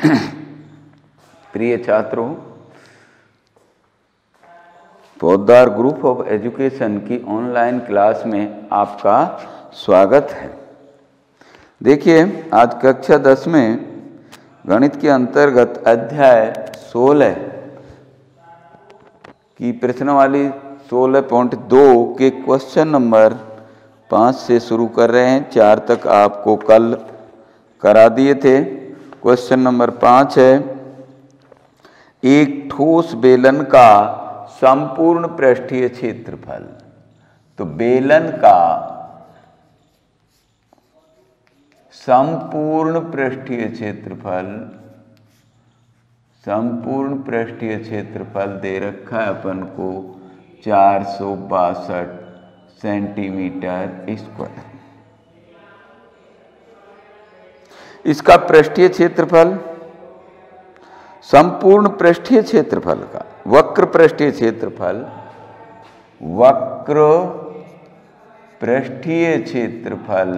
प्रिय छात्रों, Poddar group of education की ऑनलाइन क्लास में आपका स्वागत है। देखिए, आज कक्षा 10 में गणित के अंतर्गत अध्याय 16 की प्रश्नावली 16.2 के क्वेश्चन नंबर 5 से शुरू कर रहे हैं। 4 तक आपको कल करा दिए थे। क्वेश्चन नंबर 5 है, एक ठोस बेलन का संपूर्ण पृष्ठीय क्षेत्रफल। तो बेलन का संपूर्ण पृष्ठीय क्षेत्रफल दे रखा है अपन को 462 सेंटीमीटर स्क्वायर। इसका पृष्ठीय क्षेत्रफल, संपूर्ण पृष्ठीय क्षेत्रफल का वक्र पृष्ठीय क्षेत्रफल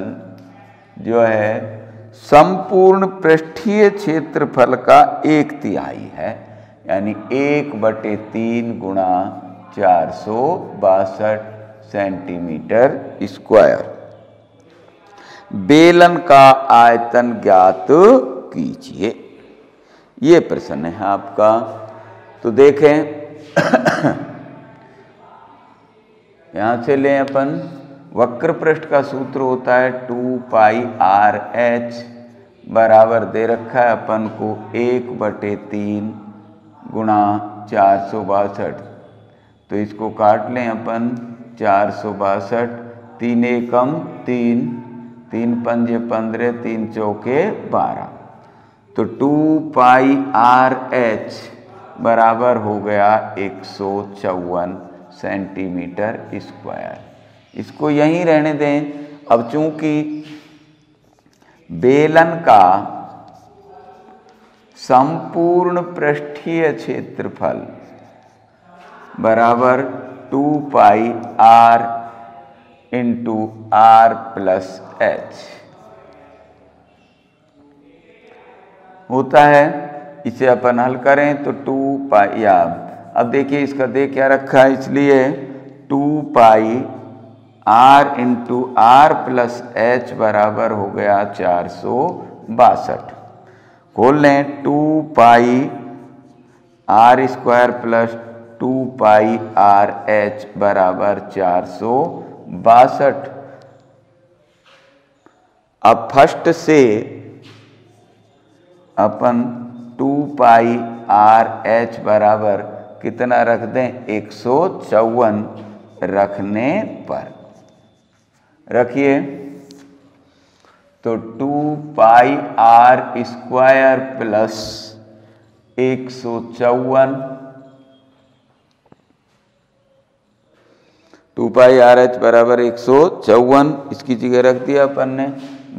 जो है संपूर्ण पृष्ठीय क्षेत्रफल का 1/3 है, यानी 1/3 गुणा 462 सेंटीमीटर स्क्वायर। बेलन का आयतन ज्ञात कीजिए, ये प्रश्न है आपका। तो देखें, यहां से लें अपन, वक्र पृष्ठ का सूत्र होता है 2πRh बराबर दे रखा है अपन को 1/3 गुणा 462। तो इसको काट लें अपन, 462, 3 एकम 3, 3 पंजे 15, 3 चौके 12। तो 2πRh बराबर हो गया 154 सेंटीमीटर स्क्वायर। इसको यहीं रहने दें। अब चूंकि बेलन का संपूर्ण पृष्ठीय क्षेत्रफल बराबर 2πR into R plus H होता है, इसे अपन हल करें तो 2π, या अब देखिए इसका दे क्या रखा है, इसलिए 2πR into R plus H बराबर हो गया 462। खोल लें, 2πR स्क्वायर प्लस 2πRH बराबर 462। अब फर्स्ट से अपन 2πRH बराबर कितना रख दें, 154 रखने पर रखिए। तो 2πR स्क्वायर प्लस 154, 2πRH बराबर 154, इसकी जगह रख दिया अपन ने,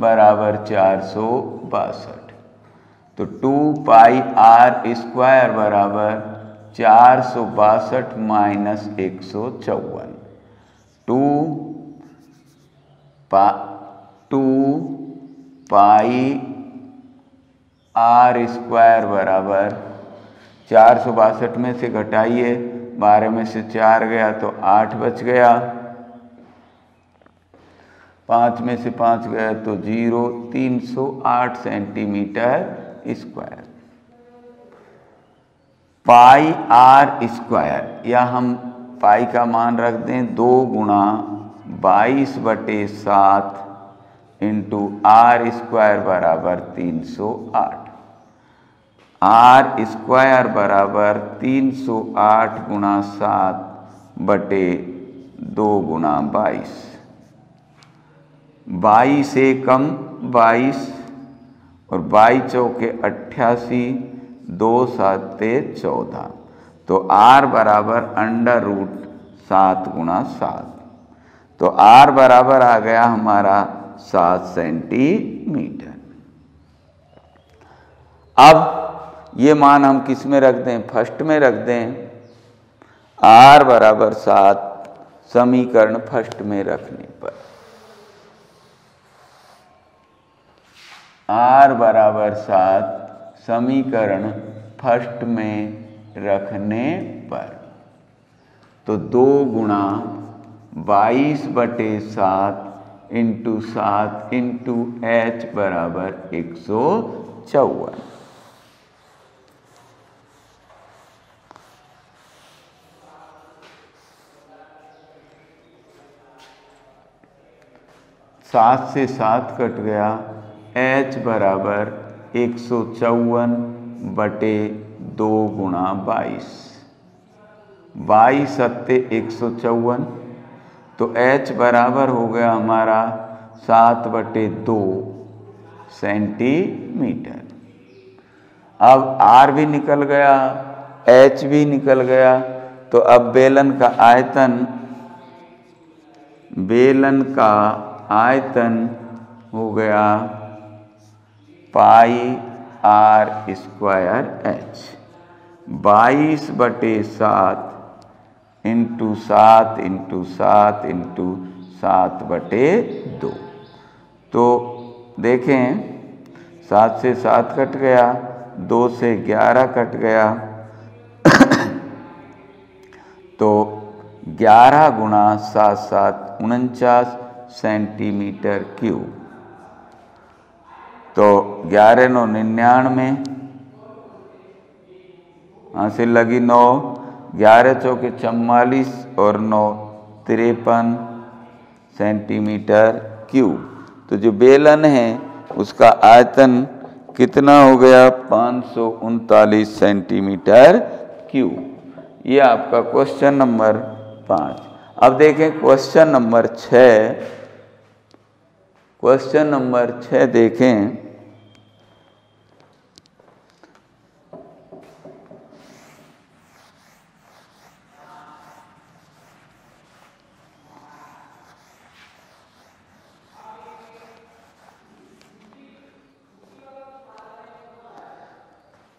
बराबर 462। तो 2πR स्क्वायर बराबर 462 माइनस 154। 2πR स्क्वायर बराबर 462 में से घटाइए, 12 में से 4 गया तो 8 बच गया, 5 में से 5 गया तो 0, 308 सेंटीमीटर स्क्वायर। πR स्क्वायर, या हम पाई का मान रख दें 2 गुणा 22/7 इंटू R स्क्वायर बराबर 308। R स्क्वायर बराबर 308 गुणा 7/2 गुणा 22, 22 एकम 22 और 22 चौके 88, 2 7 14। तो R बराबर √7 गुणा 7। तो R बराबर आ गया हमारा 7 सेंटीमीटर। अब ये मान हम किस में रख दें, फर्स्ट में रख दें। R बराबर 7 समीकरण फर्स्ट में रखने पर R बराबर 7 समीकरण फर्स्ट में रखने पर, तो 2 गुणा 22/7 इंटू 7 इंटू h बराबर 154। सात से 7 कट गया, h बराबर 154/2 गुणा 22, 22 सत्ते 154, तो h बराबर हो गया हमारा 7/2 सेंटीमीटर। अब r भी निकल गया, h भी निकल गया, तो अब बेलन का आयतन हो गया पाई r square h, 22/7 into 7 into 7 into 7/2। तो देखें 7 से 7 कट गया, 2 से 11 कट गया, तो 11 गुणा 7 7 49 सेंटीमीटर क्यूब। तो 11 9 99, यहाँ से लगी 9, 11 चौके 44 और 9 53 सेंटीमीटर क्यूब। तो जो बेलन है उसका आयतन कितना हो गया? 539 सेंटीमीटर क्यूब। ये आपका क्वेश्चन नंबर 5। अब देखें क्वेश्चन नंबर 6। क्वेश्चन नंबर 6 देखें।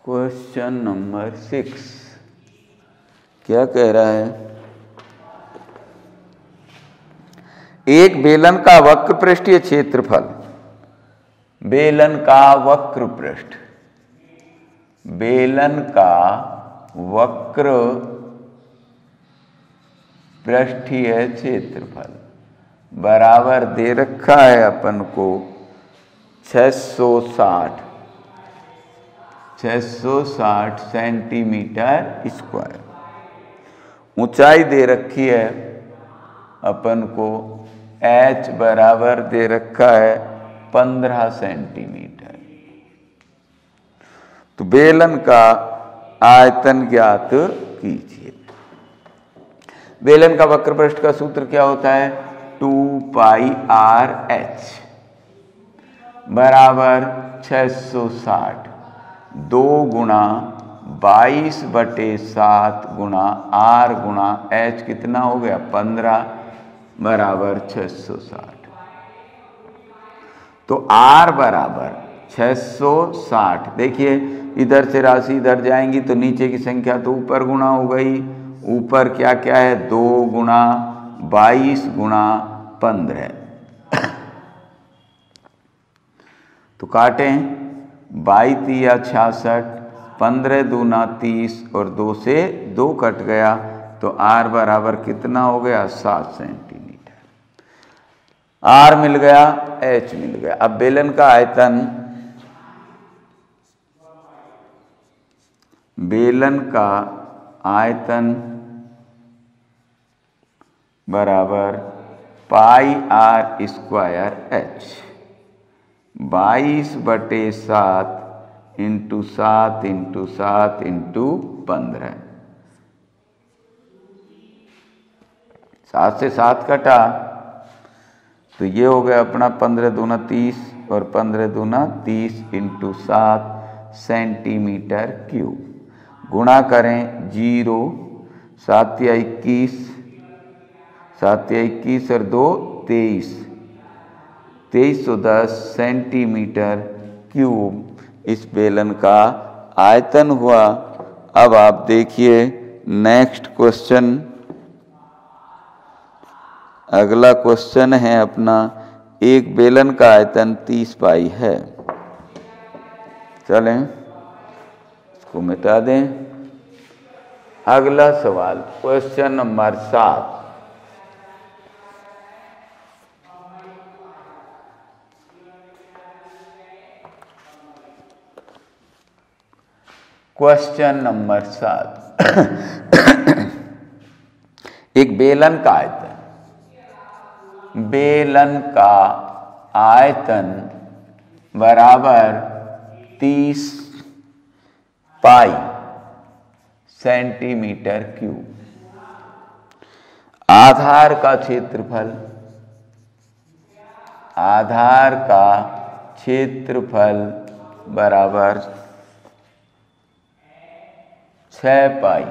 क्वेश्चन नंबर 6 क्या कह रहा है? एक बेलन का वक्र पृष्ठीय क्षेत्रफल, बेलन का वक्र पृष्ठीय क्षेत्रफल बराबर दे रखा है अपन को 660 सेंटीमीटर स्क्वायर। ऊंचाई दे रखी है अपन को, h बराबर दे रखा है 15 सेंटीमीटर। तो बेलन का आयतन ज्ञात कीजिए। बेलन का वक्र पृष्ठ का सूत्र क्या होता है? 2πrh बराबर 660, 2 गुणा 22/7 गुणा r गुणा h कितना हो गया? 15 बराबर 660। तो r बराबर 660। देखिए इधर से राशि इधर जाएंगी तो नीचे की संख्या तो ऊपर गुणा हो गई। ऊपर क्या क्या है? 2 गुणा 22 गुणा 15। तो काटें, 22 या 66, 15 दूना 30 और 2 से 2 कट गया, तो r बराबर कितना हो गया? 7 सेंटीमीटर। r मिल गया, h मिल गया। अब बेलन का आयतन बराबर पाई r square h, 22/7 into 7 into 7 into 15। 7 से 7 कटा तो ये हो गया अपना 15 दूना 30 और 15 दूना 30 इंटू 7 सेंटीमीटर क्यूब। गुणा करें 0, 7 या 21, 7 या 21 और 2 23, 2310 सेंटीमीटर क्यूब इस बेलन का आयतन हुआ। अब आप देखिए नेक्स्ट क्वेश्चन। अगला क्वेश्चन है अपना, एक बेलन का आयतन 30 पाई है। चलें इसको मिटा दें। अगला सवाल क्वेश्चन नंबर 7। क्वेश्चन नंबर 7 एक बेलन का आयतन बराबर 30 पाई सेंटीमीटर क्यूब। आधार का क्षेत्रफल बराबर 6 पाई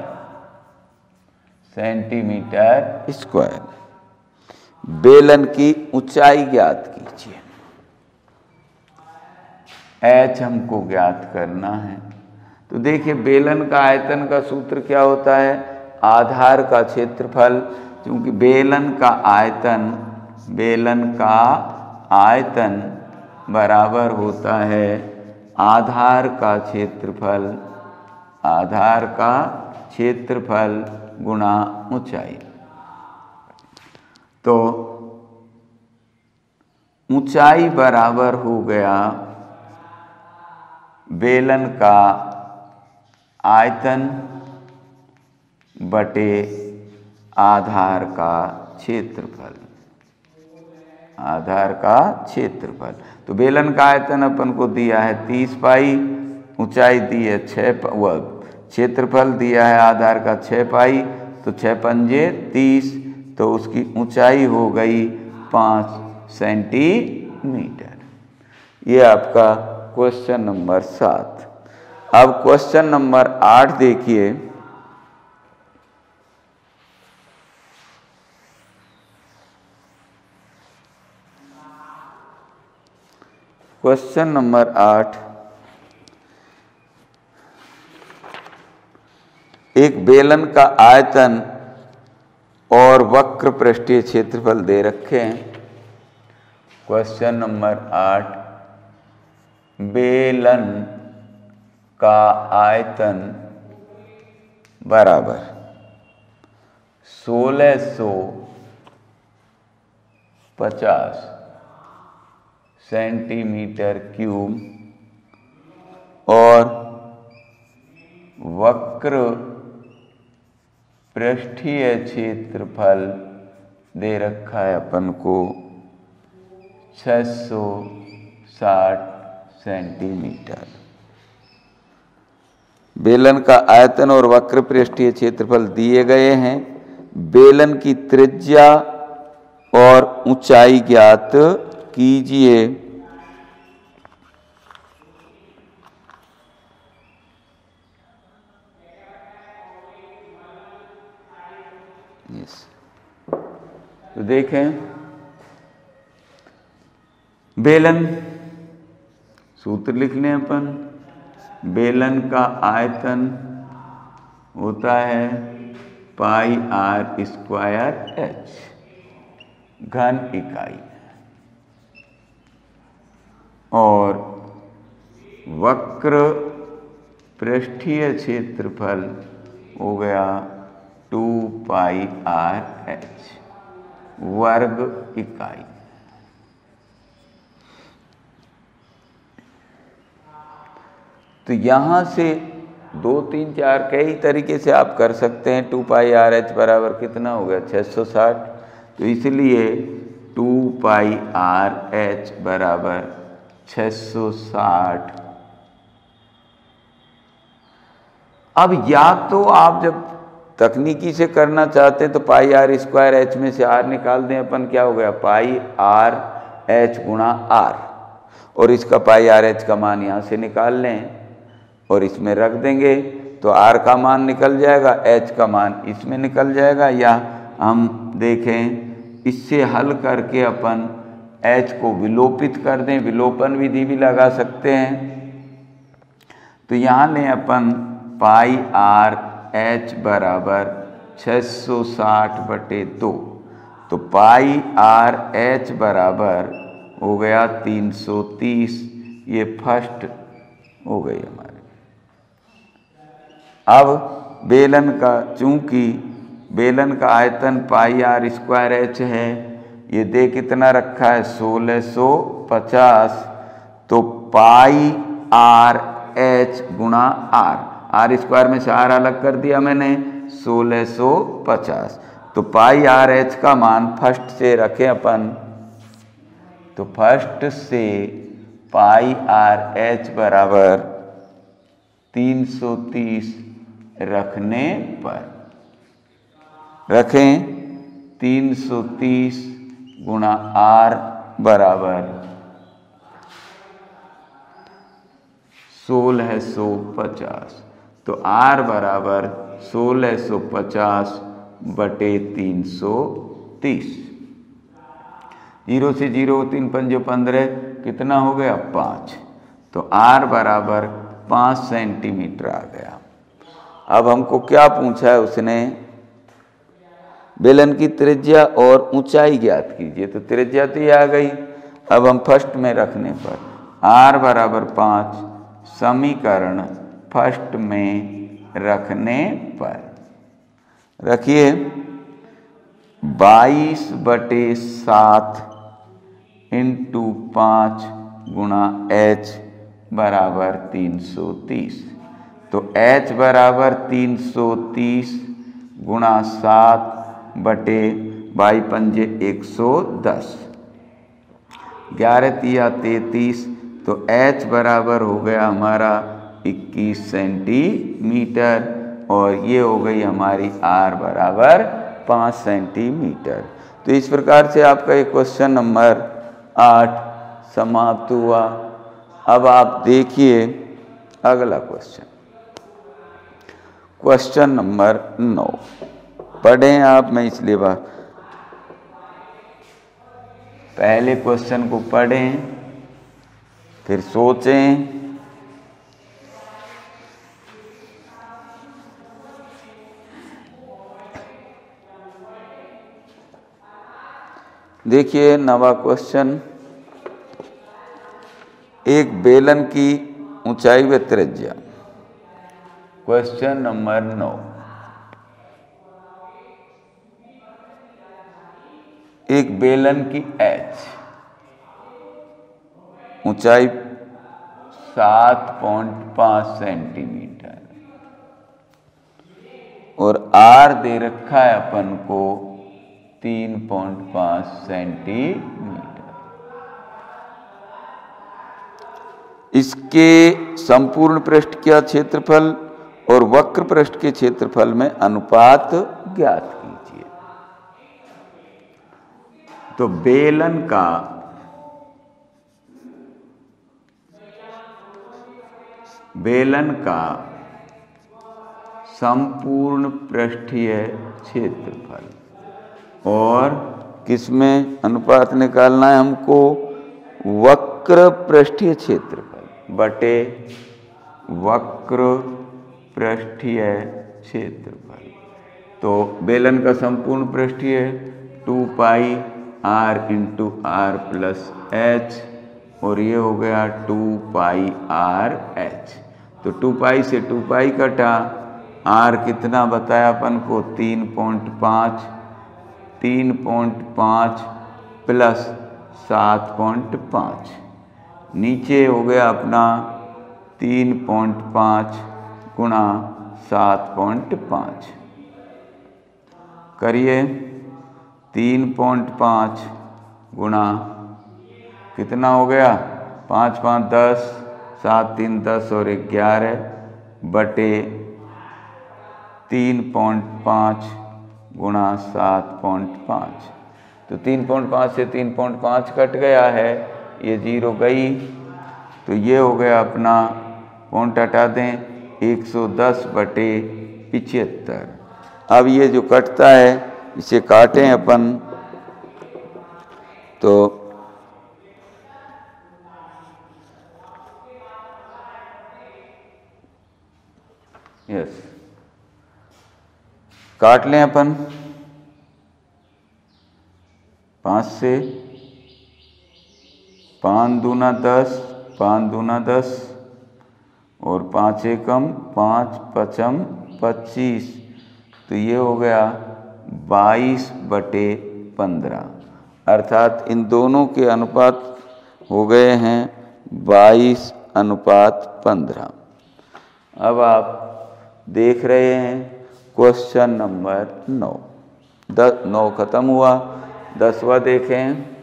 सेंटीमीटर स्क्वायर। बेलन की ऊंचाई ज्ञात कीजिए। h हमको ज्ञात करना है। तो देखिए बेलन का आयतन का सूत्र क्या होता है, आधार का क्षेत्रफल। क्योंकि बेलन का आयतन बराबर होता है आधार का क्षेत्रफल गुणा ऊंचाई। तो ऊंचाई बराबर हो गया बेलन का आयतन बटे आधार का क्षेत्रफल। तो बेलन का आयतन अपन को दिया है 30 पाई, ऊंचाई दी है 6, क्षेत्रफल दिया है आधार का 6 पाई, तो 6 पंजे 30, तो उसकी ऊंचाई हो गई 5 सेंटीमीटर। ये आपका क्वेश्चन नंबर 7। अब क्वेश्चन नंबर 8 देखिए। क्वेश्चन नंबर 8 एक बेलन का आयतन और वक्र पृष्ठीय क्षेत्रफल दे रखे हैं। क्वेश्चन नंबर 8 बेलन का आयतन बराबर 1650 सेंटीमीटर क्यूब और वक्र पृष्ठीय क्षेत्रफल दे रखा है अपन को 660 सेंटीमीटर। बेलन का आयतन और वक्र पृष्ठीय क्षेत्रफल दिए गए हैं। बेलन की त्रिज्या और ऊंचाई ज्ञात कीजिए। तो देखें बेलन, सूत्र लिख लें अपन। बेलन का आयतन होता है पाई r स्क्वायर h घन इकाई, और वक्र पृष्ठीय क्षेत्रफल हो गया 2 पाई r h वर्ग इकाई। तो यहाँ से 2, 3, 4 कई तरीके से आप कर सकते हैं। 2 पाई आर एच बराबर कितना हो गया 660। तो इसलिए 2 पाई आर एच बराबर 660। अब या तो आप जब तकनीकी से करना चाहते हैं तो पाई आर स्क्वायर एच में से आर निकाल दें अपन, क्या हो गया पाई आर एच गुणा आर, और इसका पाई आर एच का मान यहाँ से निकाल लें और इसमें रख देंगे तो आर का मान निकल जाएगा, एच का मान इसमें निकल जाएगा। या हम देखें इससे हल करके अपन एच को विलोपित कर दें, विलोपन विधि भी लगा सकते हैं। तो यहाँ लें अपन पाई आर एच बराबर 660/2। तो पाई आर एच बराबर हो गया 330। ये फर्स्ट हो गई हमारी। अब बेलन का, चूंकि बेलन का आयतन पाई आर स्क्वायर एच है, ये दे कितना रखा है 1650, तो पाई आर एच गुणा आर, आर स्क्वायर में से आर अलग कर दिया मैंने 1650, तो पाई आर एच का मान फर्स्ट से रखें अपन, तो फर्स्ट से पाई आर एच बराबर 330 रखने पर, रखें 330 गुणा आर बराबर 1650, तो आर बराबर 1650 बटे 330। 0 से 0 3 पंजे 15, कितना हो गया 5, तो आर बराबर 5 सेंटीमीटर आ गया। अब हमको क्या पूछा है उसने, बेलन की त्रिज्या और ऊंचाई ज्ञात कीजिए, तो त्रिज्या तो ये आ गई। अब हम फर्स्ट में रखने पर r बराबर 5, समीकरण फर्स्ट में रखने पर रखिए 22/7 इंटू 5 गुणा h बराबर 330, तो h बराबर 330 गुणा 7 बटे 22 पंजे 110, 11 तिया 33, तो h बराबर हो गया हमारा 21 सेंटीमीटर, और ये हो गई हमारी r बराबर 5 सेंटीमीटर। तो इस प्रकार से आपका ये क्वेश्चन नंबर 8 समाप्त हुआ। अब आप देखिए अगला क्वेश्चन, क्वेश्चन नंबर 9। पढ़ें आप, मैं इसलिए पहले क्वेश्चन को पढ़ें फिर सोचें। देखिए नवा क्वेश्चन, एक बेलन की ऊंचाई व त्रिज्या। क्वेश्चन नंबर 9, एक बेलन की h ऊंचाई 7.5 सेंटीमीटर और r दे रखा है अपन को 3.5 सेंटीमीटर। इसके संपूर्ण पृष्ठ का क्षेत्रफल और वक्र पृष्ठ के क्षेत्रफल में अनुपात ज्ञात कीजिए। तो बेलन का संपूर्ण पृष्ठीय क्षेत्रफल और किसमें अनुपात निकालना है हमको, वक्र पृष्ठीय क्षेत्रफल बटे वक्र पृष्ठीय क्षेत्रफल। तो बेलन का संपूर्ण पृष्ठीय 2 pi r into r plus h, और ये हो गया 2 पाई r h। तो 2 पाई से 2 पाई कटा, r कितना बताया अपन को 3.5, 3.5 प्लस 7.5, नीचे हो गया अपना 3.5 गुणा 7.5, करिए 3.5 गुणा कितना हो गया 5 5 10, 7 3 10 और 11 बटे 3.5 गुणा 7.5। तो 3.5 से 3.5 कट गया है, ये 0 गई, तो ये हो गया अपना, पॉइंट हटा दें 110 बटे 75। अब ये जो कटता है इसे काटें अपन, तो यस काट लें अपन 5 से, 5 दूना 10, 5 दूना 10 और 5 एकम 5 पचम 25, तो ये हो गया 22/15, अर्थात इन दोनों के अनुपात हो गए हैं 22:15। अब आप देख रहे हैं क्वेश्चन नंबर 9। 9 खत्म हुआ, 10वां देखें।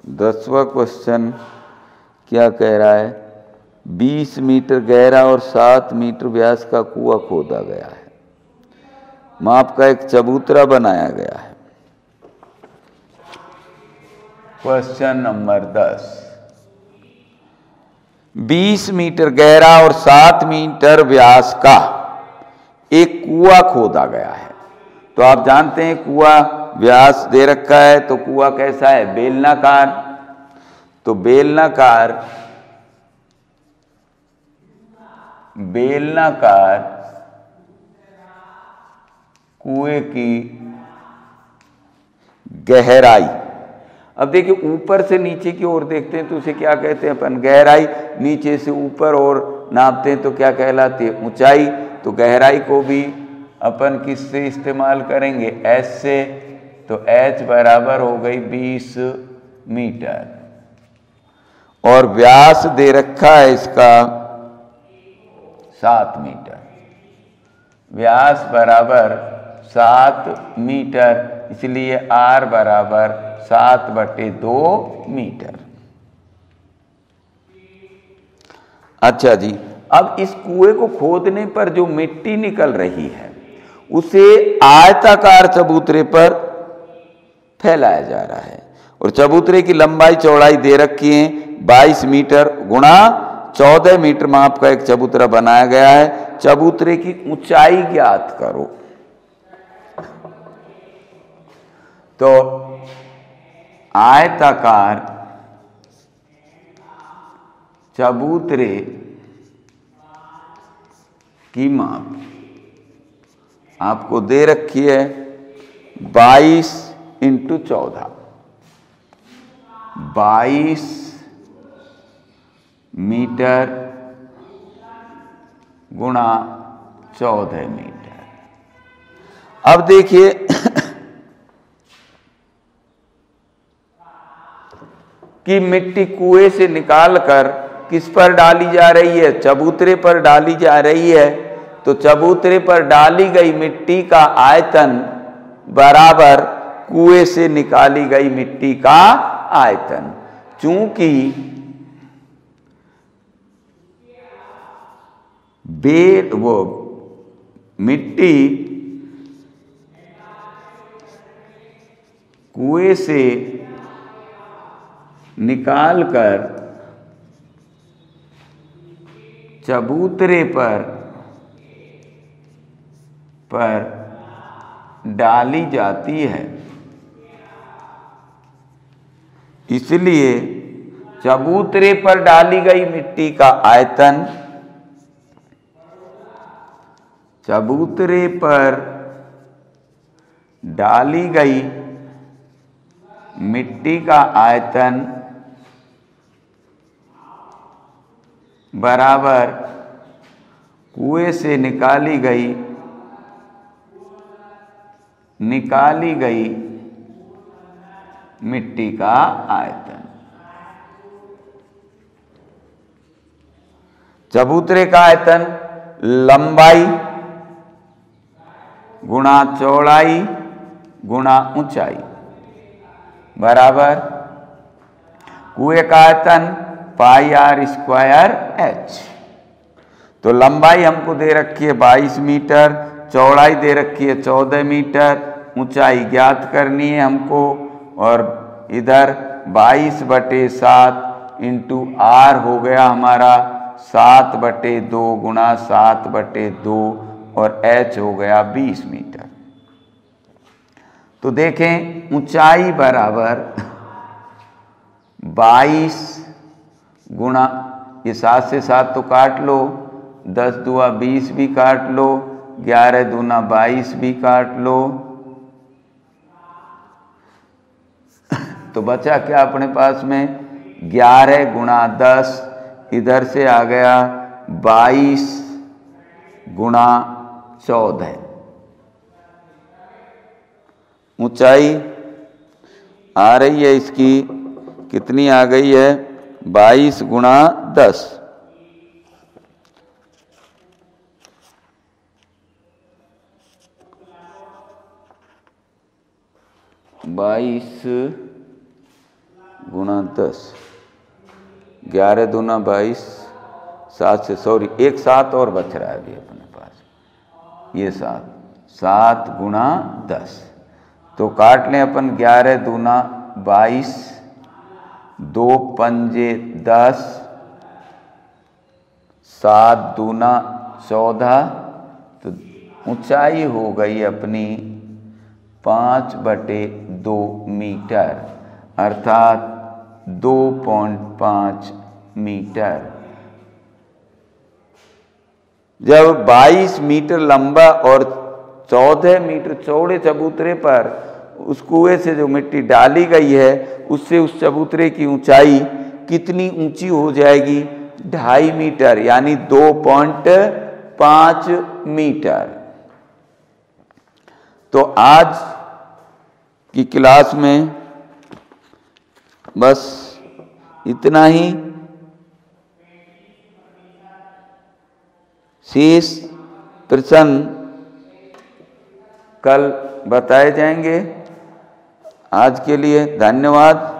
10वां क्वेश्चन क्या कह रहा है? 20 मीटर गहरा और 7 मीटर व्यास का कुआं खोदा गया है, माप का एक चबूतरा बनाया गया है। क्वेश्चन नंबर 10, 20 मीटर गहरा और 7 मीटर व्यास का एक कुआं खोदा गया है। तो आप जानते हैं कुआं व्यास दे रखा है, तो कुआं कैसा है? बेलनाकार। तो बेलनाकार कुएं की गहराई, अब देखिए ऊपर से नीचे की ओर देखते हैं तो उसे क्या कहते हैं अपन? गहराई। नीचे से ऊपर और नापते हैं तो क्या कहलाती है? ऊंचाई। तो गहराई को भी अपन किससे इस्तेमाल करेंगे? एच से। तो H बराबर हो गई 20 मीटर और व्यास दे रखा है इसका 7 मीटर। व्यास बराबर 7 मीटर, इसलिए R बराबर 7/2 मीटर। अच्छा जी, अब इस कुएं को खोदने पर जो मिट्टी निकल रही है उसे आयताकार चबूतरे पर फैलाया जा रहा है और चबूतरे की लंबाई चौड़ाई दे रखी है 22 मीटर गुणा 14 मीटर माप का एक चबूतरा बनाया गया है। चबूतरे की ऊंचाई ज्ञात करो। तो आयताकार चबूतरे की माप आपको दे रखी है 22 × 14, 22 मीटर गुणा 14 मीटर। अब देखिए कि मिट्टी कुएं से निकालकर किस पर डाली जा रही है? चबूतरे पर डाली जा रही है। तो चबूतरे पर डाली गई मिट्टी का आयतन बराबर कुएं से निकाली गई मिट्टी का आयतन। चूंकि वो मिट्टी कुएं से निकालकर चबूतरे पर डाली जाती है, इसलिए चबूतरे पर डाली गई मिट्टी का आयतन, चबूतरे पर डाली गई मिट्टी का आयतन बराबर कुएं से निकाली गई मिट्टी का आयतन। चबूतरे का आयतन लंबाई गुणा चौड़ाई गुणा ऊंचाई बराबर कुएं का आयतन πr²h। तो लंबाई हमको दे रखी है 22 मीटर, चौड़ाई दे रखी है 14 मीटर, ऊंचाई ज्ञात करनी है हमको और इधर 22/7 × r हो गया हमारा 7/2 गुणा 7/2 और h हो गया 20 मीटर। तो देखें ऊंचाई बराबर 22 गुणा, ये 7 से 7 तो काट लो, 10 दूआ 20 भी काट लो, 11 दूना 22 भी काट लो, तो बचा क्या अपने पास में? 11 गुणा 10 इधर से आ गया 22 गुणा 14। ऊंचाई आ रही है इसकी, कितनी आ गई है? 22 गुणा 10। बाईस गुणा 10, 11 दूना 22, 7 से सॉरी एक 7 और बच रहा है अभी अपने पास, ये 7 गुणा 10। तो काट लें अपन 11 दूना 22, 2 पंजे 10, 7 दूना 14। तो ऊंचाई हो गई अपनी 5/2 मीटर, अर्थात 2.5 मीटर। जब 22 मीटर लंबा और 14 मीटर चौड़े चबूतरे पर उस कुएं से जो मिट्टी डाली गई है, उससे उस चबूतरे की ऊंचाई कितनी ऊंची हो जाएगी? 2.5 मीटर, यानी 2.5 मीटर। तो आज की क्लास में बस इतना ही। शेष प्रश्न कल बताए जाएंगे। आज के लिए धन्यवाद।